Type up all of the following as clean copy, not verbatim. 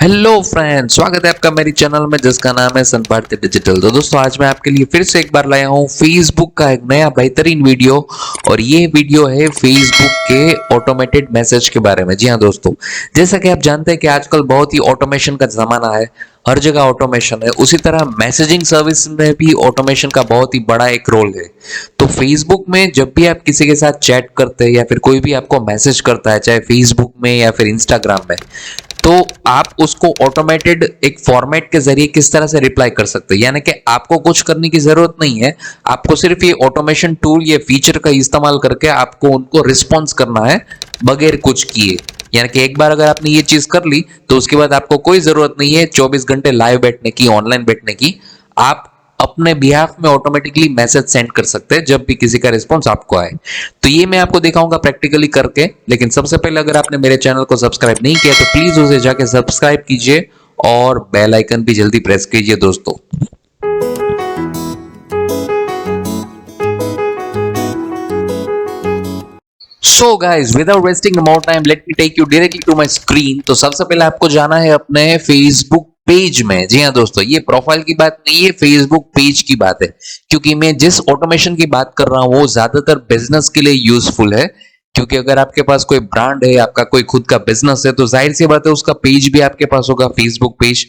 Hello friends, स्वागत है आपका मेरी चैनल में जिसका नाम है सन भारती डिजिटल। तो दोस्तों आज मैं आपके लिए फिर से एक बार लाया हूँ फेसबुक का एक नया बेहतरीन वीडियो। और ये वीडियो है फेसबुक के ऑटोमेटेड मैसेज के बारे में। जी हाँ दोस्तों, जैसा कि आप जानते हैं कि आजकल बहुत ही ऑटोमेशन का जमाना है, हर जगह ऑटोमेशन है। उसी तरह मैसेजिंग सर्विस में भी ऑटोमेशन का बहुत ही बड़ा एक रोल है। तो फेसबुक में जब भी आप किसी के साथ चैट करते हैं या फिर कोई भी आपको मैसेज करता है, चाहे फेसबुक में या फिर इंस्टाग्राम में, तो आप उसको ऑटोमेटेड एक फॉर्मेट के जरिए किस तरह से रिप्लाई कर सकते हैं। यानी कि आपको कुछ करने की जरूरत नहीं है, आपको सिर्फ ये ऑटोमेशन टूल ये फीचर का इस्तेमाल करके आपको उनको रिस्पॉन्स करना है बगैर कुछ किए। यानी कि एक बार अगर आपने ये चीज कर ली तो उसके बाद आपको कोई जरूरत नहीं है 24 घंटे लाइव बैठने की, ऑनलाइन बैठने की। आप अपने बिहाफ में ऑटोमेटिकली मैसेज सेंड कर सकते हैं जब भी किसी का रिस्पॉन्स आपको आए। तो ये मैं आपको दिखाऊंगा प्रैक्टिकली करके। लेकिन सबसे पहले अगर आपने मेरे चैनल को सब्सक्राइब नहीं किया तो प्लीज उसे जाके सब्सक्राइब कीजिए और बेल आइकन भी जल्दी प्रेस कीजिए दोस्तों। So guys, without wasting more time let me take you directly to my screen. तो सबसे पहले आपको जाना है अपने फेसबुक पेज में। जी हाँ दोस्तों, ये प्रोफाइल की बात नहीं है, फेसबुक पेज की बात है। क्योंकि मैं जिस ऑटोमेशन की बात कर रहा हूं वो ज्यादातर बिजनेस के लिए यूजफुल है। क्योंकि अगर आपके पास कोई ब्रांड है, आपका कोई खुद का बिजनेस है, तो जाहिर सी बात है उसका पेज भी आपके पास होगा, फेसबुक पेज।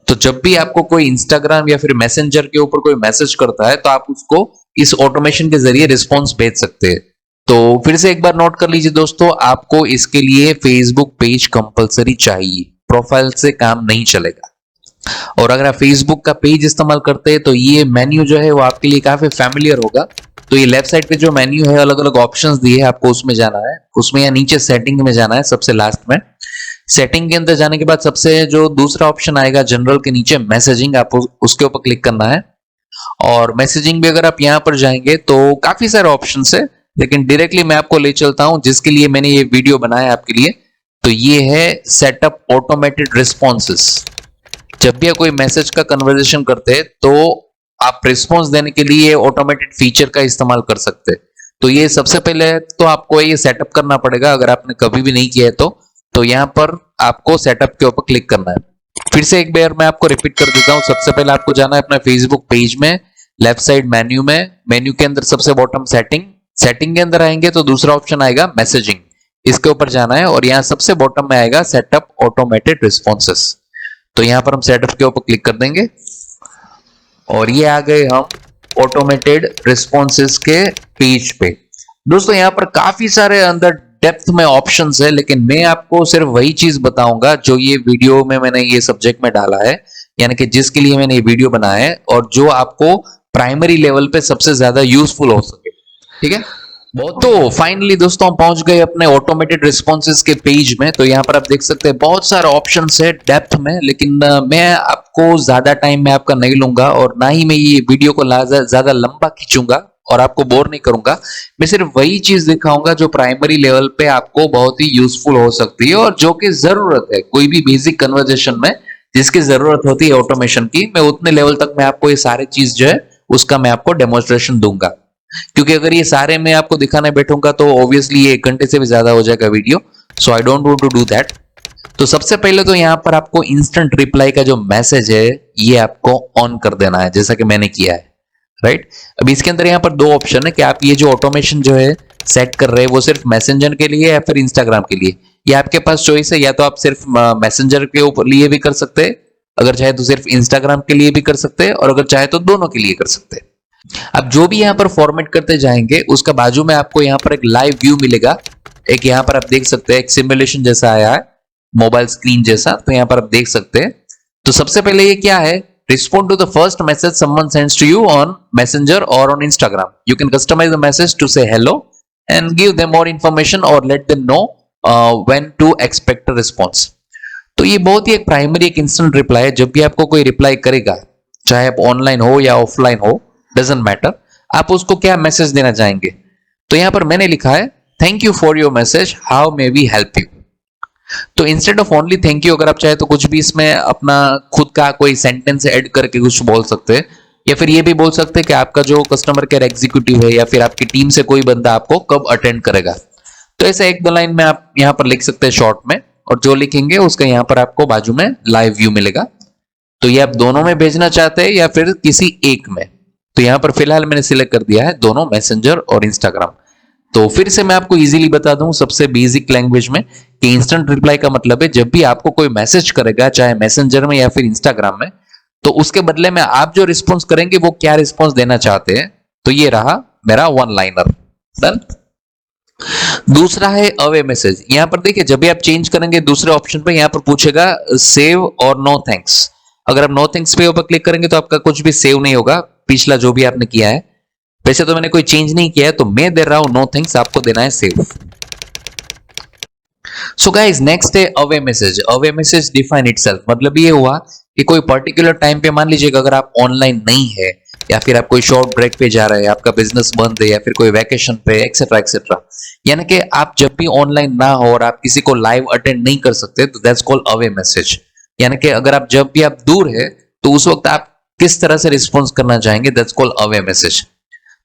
तो जब भी आपको कोई इंस्टाग्राम या फिर मैसेंजर के ऊपर कोई मैसेज करता है तो आप उसको इस ऑटोमेशन के जरिए रिस्पॉन्स भेज सकते हैं। तो फिर से एक बार नोट कर लीजिए दोस्तों, आपको इसके लिए फेसबुक पेज कंपलसरी चाहिए, प्रोफाइल से काम नहीं चलेगा। और अगर आप फेसबुक का पेज इस्तेमाल करते हैं तो ये मेन्यू जो है वो आपके लिए काफी फैमिलियर होगा। तो ये लेफ्ट साइड पे जो मेन्यू है, अलग अलग ऑप्शंस दिए हैं, आपको उसमें जाना है। उसमें या नीचे सेटिंग में जाना है, सबसे लास्ट में। सेटिंग के अंदर जाने के बाद सबसे जो दूसरा ऑप्शन आएगा जनरल के नीचे मैसेजिंग, आप उसके ऊपर क्लिक करना है। और मैसेजिंग भी अगर आप यहाँ पर जाएंगे तो काफी सारे ऑप्शन है, लेकिन डायरेक्टली मैं आपको ले चलता हूं जिसके लिए मैंने ये वीडियो बनाया आपके लिए। तो ये है सेटअप ऑटोमेटेड रिस्पॉन्सेस। जब भी आप कोई मैसेज का कन्वर्सेशन करते हैं तो आप रिस्पॉन्स देने के लिए ऑटोमेटेड फीचर का इस्तेमाल कर सकते हैं। तो ये सबसे पहले तो आपको ये सेटअप करना पड़ेगा, अगर आपने कभी भी नहीं किया है तो यहाँ पर आपको सेटअप के ऊपर क्लिक करना है। फिर से एक बार मैं आपको रिपीट कर देता हूं। सबसे पहले आपको जाना है अपना फेसबुक पेज में, लेफ्ट साइड मेन्यू में, मेन्यू के अंदर सबसे बॉटम सेटिंग। सेटिंग के अंदर आएंगे तो दूसरा ऑप्शन आएगा मैसेजिंग, इसके ऊपर जाना है। और यहाँ सबसे बॉटम में आएगा सेटअप ऑटोमेटेड रिस्पॉन्सेस। तो यहाँ पर हम सेटअप के ऊपर क्लिक कर देंगे और ये आ गए हम ऑटोमेटेड रिस्पॉन्सेस के पेज पे। दोस्तों यहाँ पर काफी सारे अंदर डेप्थ में ऑप्शंस है, लेकिन मैं आपको सिर्फ वही चीज बताऊंगा जो ये वीडियो में मैंने ये सब्जेक्ट में डाला है, यानी कि जिसके लिए मैंने ये वीडियो बनाया है और जो आपको प्राइमरी लेवल पे सबसे ज्यादा यूजफुल हो सके। ठीक है, बहुत। तो फाइनली दोस्तों हम पहुंच गए अपने ऑटोमेटेड रिस्पॉन्सेज के पेज में। तो यहाँ पर आप देख सकते हैं बहुत सारे ऑप्शंस है डेप्थ में, लेकिन मैं आपको ज्यादा टाइम में आपका नहीं लूंगा और ना ही मैं ये वीडियो को ज्यादा लंबा खींचूंगा और आपको बोर नहीं करूंगा। मैं सिर्फ वही चीज दिखाऊंगा जो प्राइमरी लेवल पे आपको बहुत ही यूजफुल हो सकती है और जो कि जरूरत है कोई भी बेसिक कन्वर्सेशन में जिसकी जरूरत होती है ऑटोमेशन की। मैं उतने लेवल तक मैं आपको ये सारी चीज जो है उसका मैं आपको डेमोन्स्ट्रेशन दूंगा। क्योंकि अगर ये सारे मैं आपको दिखाने बैठूंगा तो ऑब्वियसली ये 1 घंटे से भी ज्यादा हो जाएगा video. So I don't want to do that. तो सबसे पहले तो यहाँ पर आपको इंस्टेंट रिप्लाई का जो मैसेज है ये आपको ऑन कर देना है, जैसा कि मैंने किया है। राइट, अब इसके अंदर यहाँ पर दो ऑप्शन है कि आप ये जो ऑटोमेशन जो है सेट कर रहे हैं वो सिर्फ मैसेंजर के लिए या फिर इंस्टाग्राम के लिए। ये आपके पास चॉइस है, या तो आप सिर्फ मैसेंजर के ऊपर लिए भी कर सकते हैं, अगर चाहे तो सिर्फ इंस्टाग्राम के लिए भी कर सकते हैं, और अगर चाहे तो दोनों के लिए कर सकते हैं। अब जो भी यहाँ पर फॉर्मेट करते जाएंगे उसका बाजू में आपको यहाँ पर एक लाइव व्यू मिलेगा। एक यहाँ पर आप देख सकते हैं एक सिमुलेशन जैसा आया है, मोबाइल स्क्रीन जैसा। तो यहाँ पर आप देख सकते हैं। तो सबसे पहले ये क्या है, respond to the first message someone sends to you on Messenger और on Instagram. You can customise the message to say hello and give them more information और let them know when to expect a response. तो ये बहुत ही एक primary एक instant reply है। जब भी आपको कोई रिप्लाई करेगा, चाहे आप ऑनलाइन हो या ऑफलाइन हो, डजंट मैटर, आप उसको क्या मैसेज देना चाहेंगे। तो यहां पर मैंने लिखा है thank you for your message, how may we help you. तो instead of only thank you अगर आप चाहे तो कुछ भी इसमें अपना खुद का कोई सेंटेंस ऐड करके कुछ बोल सकते हैं, या फिर ये भी बोल सकते हैं कि आपका जो कस्टमर केयर एग्जीक्यूटिव है या फिर आपकी टीम से कोई बंदा आपको कब अटेंड करेगा। तो ऐसे 1-2 लाइन में आप यहां पर लिख सकते हैं शॉर्ट में। और जो लिखेंगे उसका यहाँ पर आपको बाजू में लाइव व्यू मिलेगा। तो ये आप दोनों में भेजना चाहते हैं या फिर किसी एक में? तो यहाँ पर फिलहाल मैंने सिलेक्ट कर दिया है दोनों, मैसेंजर और इंस्टाग्राम। तो फिर से मैं आपको इजीली बता दूं सबसे बेसिक लैंग्वेज में कि इंस्टेंट रिप्लाई का मतलब है जब भी आपको कोई मैसेज करेगा, चाहे मैसेंजर में या फिर इंस्टाग्राम में, तो उसके बदले में आप जो रिस्पॉन्स करेंगे वो क्या रिस्पॉन्स देना चाहते हैं। तो ये रहा मेरा वन लाइनर। डन। दूसरा है अवे मैसेज। यहां पर देखिए जब भी आप चेंज करेंगे दूसरे ऑप्शन पे, यहां पर पूछेगा सेव और नो थैंक्स। अगर आप नो थैंक्स पे ऊपर क्लिक करेंगे तो आपका कुछ भी सेव नहीं होगा, पिछला जो भी आपने किया है। वैसे तो मैंने कोई चेंज नहीं किया है तो मैं दे रहा हूं नो थैंक्स, आपको देना है सेव। सो गाइस नेक्स्ट है away message. Away message define itself, मतलब ये हुआ कि कोई पर्टिकुलर टाइम पे, मान लीजिएगा अगर आप ऑनलाइन नहीं है या फिर आप कोई शॉर्ट ब्रेक पे जा रहे हैं, आपका बिजनेस बंद है या फिर कोई वैकेशन पे एक्सेट्रा एक्सेट्रा, यानी कि आप जब भी ऑनलाइन ना हो और आप किसी को लाइव अटेंड नहीं कर सकते तो दैट्स कॉल्ड अवे मैसेज। यानी कि अगर आप जब भी आप दूर है तो उस वक्त आप किस तरह से रिस्पॉन्स करना चाहेंगे, दैट्स कॉल्ड अवे मैसेज।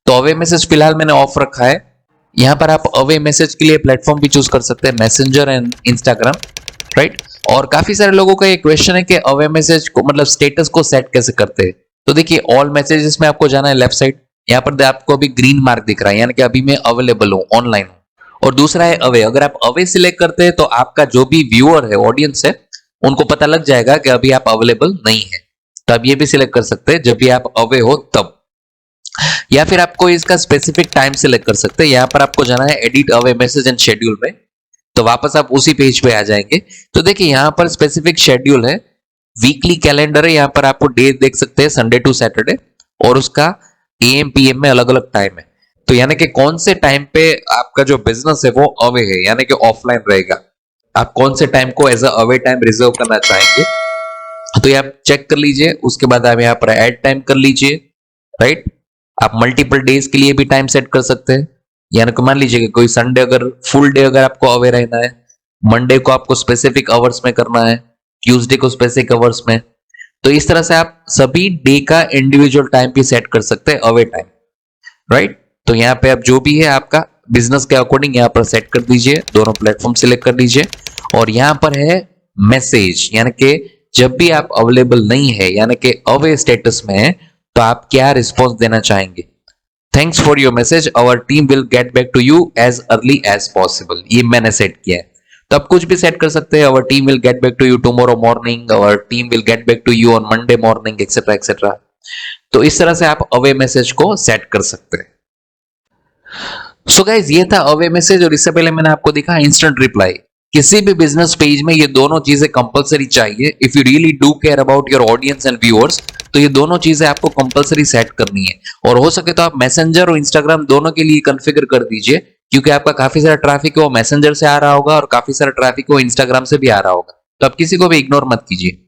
तो अवे मैसेज फिलहाल मैंने ऑफ रखा है। यहां पर आप अवे मैसेज के लिए प्लेटफॉर्म भी चूज कर सकते हैं, मैसेंजर एंड इंस्टाग्राम, राइट। और काफी सारे लोगों का ये क्वेश्चन है कि अवे मैसेज को मतलब स्टेटस को सेट कैसे करते हैं। तो देखिए ऑल मैसेजेस में आपको जाना है लेफ्ट साइड, यहाँ पर आपको अभी ग्रीन मार्क दिख रहा है यानी कि अभी मैं अवेलेबल हूँ, ऑनलाइन हूँ। और दूसरा है अवे। अगर आप अवे सिलेक्ट करते हैं तो आपका जो भी व्यूअर है, ऑडियंस है, उनको पता लग जाएगा कि अभी आप अवेलेबल नहीं है। तो आप ये भी सिलेक्ट कर सकते हैं जब भी आप अवे हो तब, या फिर आपको इसका स्पेसिफिक टाइम सिलेक्ट कर सकते हैं। यहां पर आपको जाना है edit away message and schedule में, तो वापस आप उसी पेज पे आ जाएंगे। तो देखिए यहां पर स्पेसिफिक शेड्यूल है, वीकली कैलेंडर है, यहां पर आपको डेट देख सकते हैं संडे टू सैटरडे, और उसका एएम पीएम में अलग अलग टाइम है। तो यानी कि कौन से टाइम पे आपका जो बिजनेस है वो अवे है यानी कि ऑफलाइन रहेगा, आप कौन से टाइम को as a away time reserve करना चाहेंगे, तो ये आप चेक कर लीजिए। उसके बाद आप यहाँ पर ऐड टाइम कर लीजिए, राइट। आप मल्टीपल डेज के लिए भी टाइम सेट कर सकते हैं, यानी कि मान लीजिए कि कोई संडे अगर फुल डे अगर आपको अवे रहना है, मंडे को आपको स्पेसिफिक आवर्स में करना है, ट्यूसडे को स्पेसिफिक आवर्स में। तो इस तरह से आप सभी डे का इंडिविजुअल टाइम भी सेट कर सकते हैं, अवे टाइम, राइट। तो यहाँ पे आप जो भी है आपका बिजनेस के अकॉर्डिंग यहाँ पर सेट कर दीजिए, दोनों प्लेटफॉर्म सिलेक्ट कर लीजिए। और यहाँ पर है मैसेज, यानी कि जब भी आप अवेलेबल नहीं है यानी कि अवे स्टेटस में है तो आप क्या रिस्पॉन्स देना चाहेंगे। Thanks for your message, our team will get back to you as early as possible, ये मैंने सेट किया है। तो आप कुछ भी सेट कर सकते हैं, our team will get back to you tomorrow morning, our team will get back to you on Monday morning, etcetera etcetera. तो इस तरह से आप अवे मैसेज को सेट कर सकते हैं। सो गाइस ये था अवे मैसेज, और इससे पहले मैंने आपको दिखा इंस्टेंट रिप्लाई। किसी भी बिजनेस पेज में ये दोनों चीजें कंपलसरी चाहिए। If you really do care about your audience and viewers, तो ये दोनों चीजें आपको कंपलसरी सेट करनी है। और हो सके तो आप मैसेंजर और इंस्टाग्राम दोनों के लिए कॉन्फ़िगर कर दीजिए, क्योंकि आपका काफी सारा ट्रैफिक है वो मैसेंजर से आ रहा होगा और काफी सारा ट्रैफिक वो इंस्टाग्राम से भी आ रहा होगा। तो आप किसी को भी इग्नोर मत कीजिए।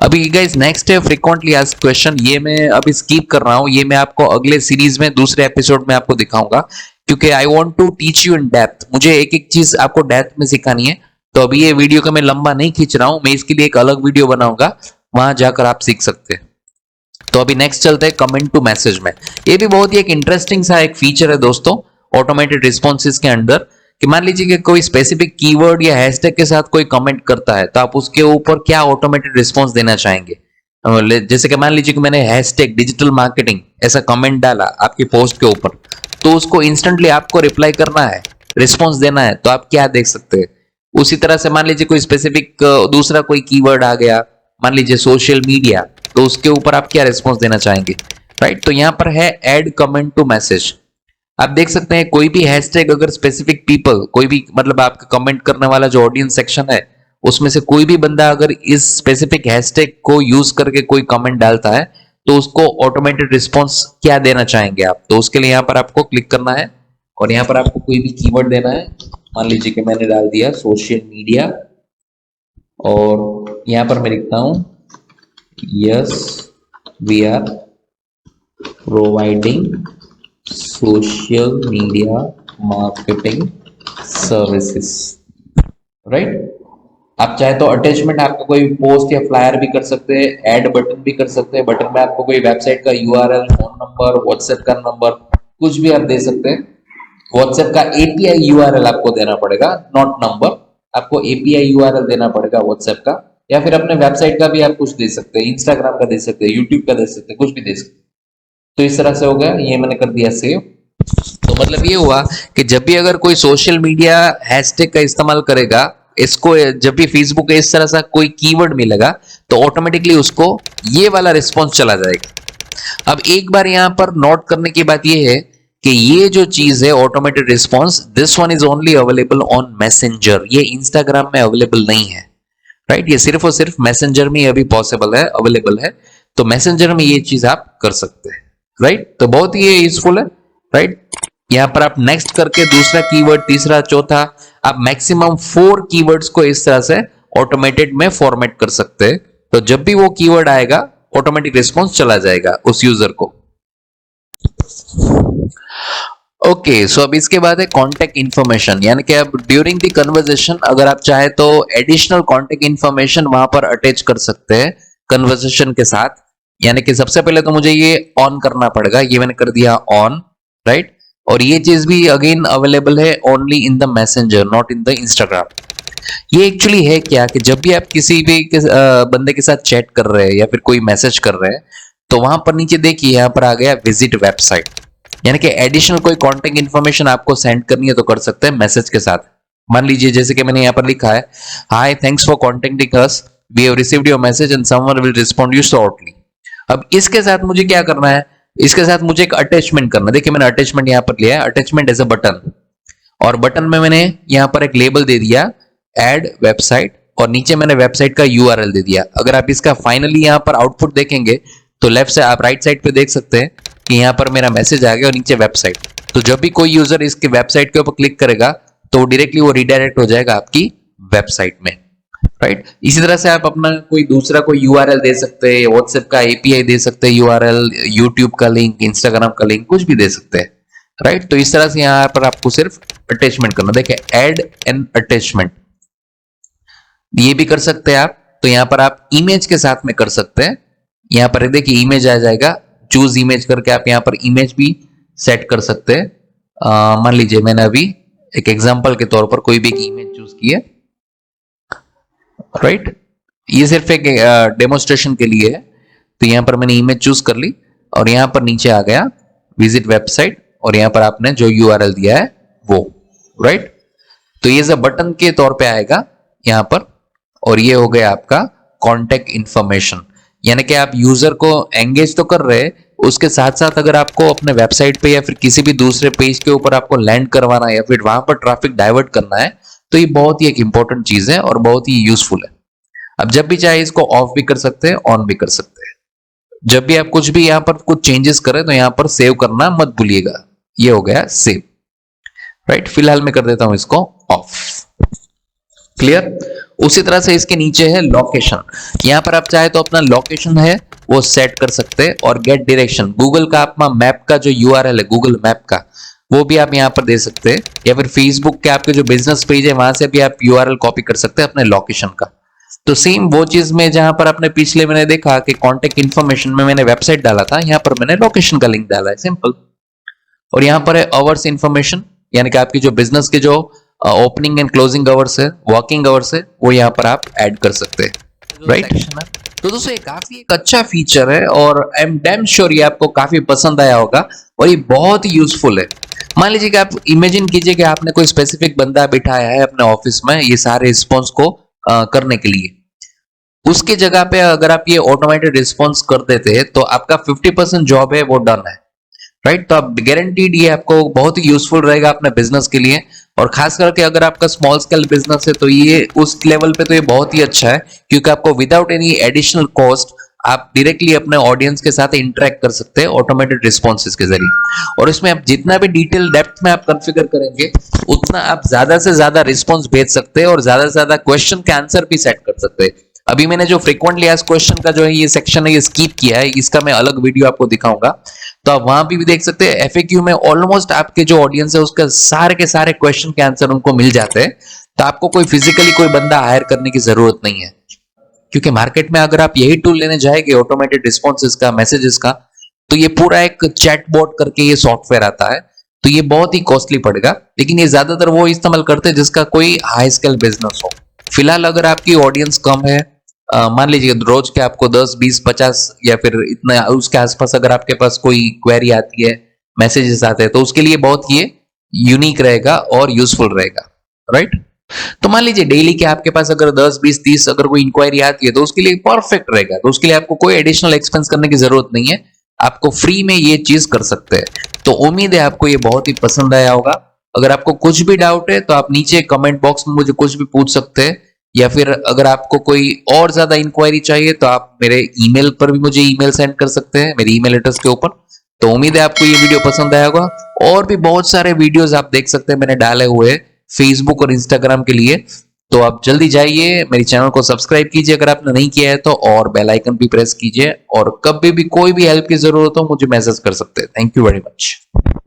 अभी गाइस नेक्स्ट है फ्रीक्वेंटली आस्क्ड क्वेश्चन। ये मैं अभी स्किप कर रहा हूं, ये मैं आपको अगले सीरीज में दूसरे एपिसोड में आपको दिखाऊंगा, क्योंकि I want to teach you in depth. मुझे एक एक चीज आपको डेप्थ में सिखानी है। तो अभी ये वीडियो को मैं लंबा नहीं खींच रहा हूं, मैं इसके लिए एक अलग वीडियो बनाऊंगा, वहां जाकर आप सीख सकते हैं। तो अभी नेक्स्ट चलते हैं कमेंट टू मैसेज में। ये भी बहुत ही एक इंटरेस्टिंग सा एक फीचर है दोस्तों ऑटोमेटेड रिस्पॉन्सेज के अंदर, कि मान लीजिए कि कोई स्पेसिफिक कीवर्ड या हैशटैग के साथ कोई कमेंट करता है तो आप उसके ऊपर क्या ऑटोमेटेड रिस्पॉन्स देना चाहेंगे। जैसे कि मान लीजिए कि मैंने हैशटैग डिजिटल मार्केटिंग ऐसा कमेंट डाला आपकी पोस्ट के ऊपर, तो उसको इंस्टेंटली आपको रिप्लाई करना है, रिस्पॉन्स देना है, तो आप क्या देख सकते हैं। उसी तरह से मान लीजिए कोई स्पेसिफिक दूसरा कोई कीवर्ड आ गया, मान लीजिए सोशल मीडिया, तो उसके ऊपर आप क्या रिस्पॉन्स देना चाहेंगे, राइट। तो यहां पर है ऐड कमेंट टू मैसेज। आप देख सकते हैं कोई भी हैशटैग अगर स्पेसिफिक पीपल, कोई भी मतलब आपका कमेंट करने वाला जो ऑडियंस सेक्शन है उसमें से कोई भी बंदा अगर इस स्पेसिफिक हैशटैग को यूज करके कोई कमेंट डालता है तो उसको ऑटोमेटेड रिस्पॉन्स क्या देना चाहेंगे आप। तो उसके लिए यहां पर आपको क्लिक करना है और यहां पर आपको कोई भी कीवर्ड देना है। मान लीजिए कि मैंने डाल दिया सोशल मीडिया, और यहां पर मैं लिखता हूं yes we are providing social media marketing services, right. आप चाहे तो अटैचमेंट आपका कोई पोस्ट या फ्लायर भी कर सकते हैं, ऐड बटन भी कर सकते हैं। बटन में आपको कोई वेबसाइट का यूआरएल, फोन नंबर, व्हाट्सएप का नंबर, कुछ भी आप दे सकते हैं। व्हाट्सएप का एपीआई यूआरएल आपको देना पड़ेगा, नॉट नंबर। आपको एपीआई यूआरएल देना पड़ेगा व्हाट्सएप का, या फिर अपने वेबसाइट का भी आप कुछ दे सकते हैं, इंस्टाग्राम का दे सकते हैं, यूट्यूब का दे सकते हैं, कुछ भी दे सकते हैं। तो इस तरह से हो गया, ये मैंने कर दिया सेव। तो मतलब ये हुआ कि जब भी अगर कोई सोशल मीडिया हैशटैग का इस्तेमाल करेगा, इसको जब भी फेसबुक पे इस तरह सा कोई कीवर्ड मिलेगा तो ऑटोमेटिकली उसको ये वाला रिस्पॉन्स चला जाएगा। अब एक बार यहां पर नोट करने की बात यह है कि ये जो चीज है automated response, this one is only available on messenger, ये इंस्टाग्राम में अवेलेबल नहीं है, राइट। ये सिर्फ और सिर्फ मैसेंजर में अभी पॉसिबल है, अवेलेबल है। तो मैसेंजर में ये चीज आप कर सकते हैं, राइट। तो बहुत ही यूजफुल है, राइट। यहां पर आप नेक्स्ट करके दूसरा कीवर्ड, तीसरा, चौथा, आप मैक्सिमम 4 कीवर्ड्स को इस तरह से ऑटोमेटेड में फॉर्मेट कर सकते हैं। तो जब भी वो कीवर्ड आएगा ऑटोमेटिक रिस्पॉन्स चला जाएगा उस यूजर को। ओके, सो अब इसके बाद है कॉन्टेक्ट इन्फॉर्मेशन, यानी कि अब ड्यूरिंग द कन्वर्सेशन अगर आप चाहे तो एडिशनल कॉन्टेक्ट इन्फॉर्मेशन वहां पर अटैच कर सकते हैं कन्वर्सेशन के साथ। यानी कि सबसे पहले तो मुझे ये ऑन करना पड़ेगा, ये मैंने कर दिया ऑन, राइट। और ये चीज भी अगेन अवेलेबल है only in the messenger, not in the Instagram. ये एक्चुअली है क्या कि जब भी आप किसी भी बंदे के साथ चैट कर रहे हैं या फिर कोई मैसेज कर रहे हैं, तो वहां पर नीचे देखिए यहां पर आ गया विजिट वेबसाइट, यानी कि एडिशनल कोई कॉन्टेक्ट इन्फॉर्मेशन आपको सेंड करनी है तो कर सकते हैं मैसेज के साथ। मान लीजिए जैसे कि मैंने यहाँ पर लिखा है, hi thanks for contacting us, we have received your message and someone will respond you shortly. अब इसके साथ मुझे क्या करना है, इसके साथ मुझे एक अटैचमेंट करना है। देखिए मैंने अटैचमेंट यहाँ पर लिया है, अटैचमेंट एज अ बटन, और बटन में मैंने यहाँ पर एक लेबल दे दिया एड वेबसाइट, और नीचे मैंने वेबसाइट का यूआरएल दे दिया। अगर आप इसका फाइनली यहाँ पर आउटपुट देखेंगे तो लेफ्ट से आप राइट साइड पे देख सकते हैं कि यहाँ पर मेरा मैसेज आ गया और नीचे वेबसाइट। तो जब भी कोई यूजर इसके वेबसाइट के ऊपर क्लिक करेगा तो डायरेक्टली वो रिडायरेक्ट हो जाएगा आपकी वेबसाइट में, राइट। इसी तरह से आप अपना कोई दूसरा कोई यूआरएल दे सकते हैं, व्हाट्सएप का एपीआई दे सकते हैं यूआरएल, यूट्यूब का लिंक, इंस्टाग्राम का लिंक, कुछ भी दे सकते हैं, राइट। तो इस तरह से यहाँ पर आपको सिर्फ अटैचमेंट करना, देखिए ऐड एन अटैचमेंट, ये भी कर सकते हैं आप। तो यहाँ पर आप इमेज के साथ में कर सकते हैं, यहाँ पर देखिए इमेज आ जाएगा, चूज इमेज करके आप यहाँ पर इमेज भी सेट कर सकते हैं। मान लीजिए मैंने अभी एक एग्जांपल के तौर पर कोई भी इमेज चूज की है, राइट। ये सिर्फ एक डेमोस्ट्रेशन के लिए है। तो यहाँ पर मैंने इमेज चूज कर ली और यहाँ पर नीचे आ गया विजिट वेबसाइट, और यहाँ पर आपने जो यूआरएल दिया है वो, राइट। तो ये बटन के तौर पे आएगा यहाँ पर, और ये हो गया आपका कॉन्टेक्ट इंफॉर्मेशन। यानी कि आप यूजर को एंगेज तो कर रहे हैं, उसके साथ साथ अगर आपको अपने वेबसाइट पे या फिर किसी भी दूसरे पेज के ऊपर आपको लैंड करवाना है या फिर वहां पर ट्रैफिक डाइवर्ट करना है, तो ये बहुत ही एक इंपॉर्टेंट चीज है और बहुत ही यूजफुल है। अब जब भी चाहे इसको ऑफ भी कर सकते हैं, ऑन भी कर सकते हैं। जब भी आप कुछ भी यहाँ पर कुछ चेंजेस करें तो यहाँ पर सेव करना मत भूलिएगा। ये हो गया सेव, राइट। फिलहाल मैं कर देता हूं इसको ऑफ, क्लियर। उसी तरह से इसके नीचे है लोकेशन, यहां पर आप चाहे तो अपना लोकेशन है वो सेट कर सकते हैं, और गेट डायरेक्शन, गूगल का अपना मैप का जो यूआरएल है गूगल मैप का, वो भी आप यहां पर दे सकते हैं, या फिर फेसबुक के आपके जो बिजनेस पेज है वहां से भी आप यूआरएल कॉपी कर सकते हैं अपने लोकेशन का। तो सेम वो चीज में जहां पर आपने पिछले मैंने देखा कि कॉन्टेक्ट इन्फॉर्मेशन में मैंने वेबसाइट डाला था, यहां पर मैंने लोकेशन का लिंक डाला है, सिंपल। और यहां पर है आवर्स इन्फॉर्मेशन, यानी कि आपकी जो बिजनेस के जो ओपनिंग एंड क्लोजिंग आवर्स है, वर्किंग आवर्स है, वो यहाँ पर आप ऐड कर सकते हैं, राइट। तो दोस्तों ये काफी एक अच्छा फीचर है और आई एम डैम श्योर ये आपको काफी पसंद आया होगा और ये बहुत ही यूजफुल है। मान लीजिए कि आप इमेजिन कीजिए कि आपने कोई स्पेसिफिक बंदा बिठाया है अपने ऑफिस में ये सारे रिस्पॉन्स को करने के लिए, उसकी जगह पे अगर आप ये ऑटोमेटेड रिस्पॉन्स कर देते हैं तो आपका 50% जॉब है वो डन है, राइट। तो आप गारंटीड ये आपको बहुत ही यूजफुल रहेगा अपने बिजनेस के लिए, और खास करके अगर आपका स्मॉल स्केल बिजनेस है तो ये उस लेवल पे तो ये बहुत ही अच्छा है, क्योंकि आपको विदाउट एनी एडिशनल कॉस्ट आप डायरेक्टली अपने ऑडियंस के साथ इंटरेक्ट कर सकते हैं ऑटोमेटेड रिस्पॉन्सेज के जरिए। और इसमें आप जितना भी डिटेल डेप्थ में आप कॉन्फ़िगर करेंगे उतना आप ज्यादा से ज्यादा रिस्पॉन्स भेज सकते हैं और ज्यादा से ज्यादा क्वेश्चन के आंसर भी सेट कर सकते हैं। अभी मैंने जो फ्रीक्वेंटली आस्क्ड क्वेश्चन का जो है ये सेक्शन है ये स्किप किया है, इसका मैं अलग वीडियो आपको दिखाऊंगा, तो आप वहां भी देख सकते हैं। एफएक्यू में ऑलमोस्ट आपके जो ऑडियंस है उसका सारे के सारे क्वेश्चन के आंसर उनको मिल जाते हैं, तो आपको कोई फिजिकली कोई बंदा हायर करने की जरूरत नहीं है, क्योंकि मार्केट में अगर आप यही टूल लेने जाएंगे ऑटोमेटेड रिस्पॉन्सेज का, मैसेजेस का, तो ये पूरा एक चैट बॉट करके ये सॉफ्टवेयर आता है, तो ये बहुत ही कॉस्टली पड़ेगा, लेकिन ये ज्यादातर वो इस्तेमाल करते हैं जिसका कोई हाई स्केल बिजनेस हो। फिलहाल अगर आपकी ऑडियंस कम है, मान लीजिए रोज के आपको 10, 20, 50 या फिर इतना उसके आसपास अगर आपके पास कोई क्वेरी आती है, मैसेजेस आते हैं, तो उसके लिए बहुत ये यूनिक रहेगा और यूजफुल रहेगा, राइट। तो मान लीजिए डेली के आपके पास अगर 10, 20, 30 अगर कोई इंक्वायरी आती है तो उसके लिए परफेक्ट रहेगा। तो उसके लिए आपको कोई एडिशनल एक्सपेंस करने की जरूरत नहीं है, आपको फ्री में ये चीज कर सकते हैं। तो उम्मीद है आपको ये बहुत ही पसंद आया होगा। अगर आपको कुछ भी डाउट है तो आप नीचे कमेंट बॉक्स में मुझे कुछ भी पूछ सकते हैं, या फिर अगर आपको कोई और ज्यादा इंक्वायरी चाहिए तो आप मेरे ईमेल पर भी मुझे ईमेल सेंड कर सकते हैं, मेरी ईमेल एड्रेस के ऊपर। तो उम्मीद है आपको ये वीडियो पसंद आया होगा। और भी बहुत सारे वीडियोस आप देख सकते हैं मैंने डाले हुए फेसबुक और इंस्टाग्राम के लिए। तो आप जल्दी जाइए, मेरे चैनल को सब्सक्राइब कीजिए अगर आपने नहीं किया है तो, और बेल आइकन भी प्रेस कीजिए। और कभी भी कोई भी हेल्प की जरूरत हो मुझे मैसेज कर सकते हैं। Thank you very much.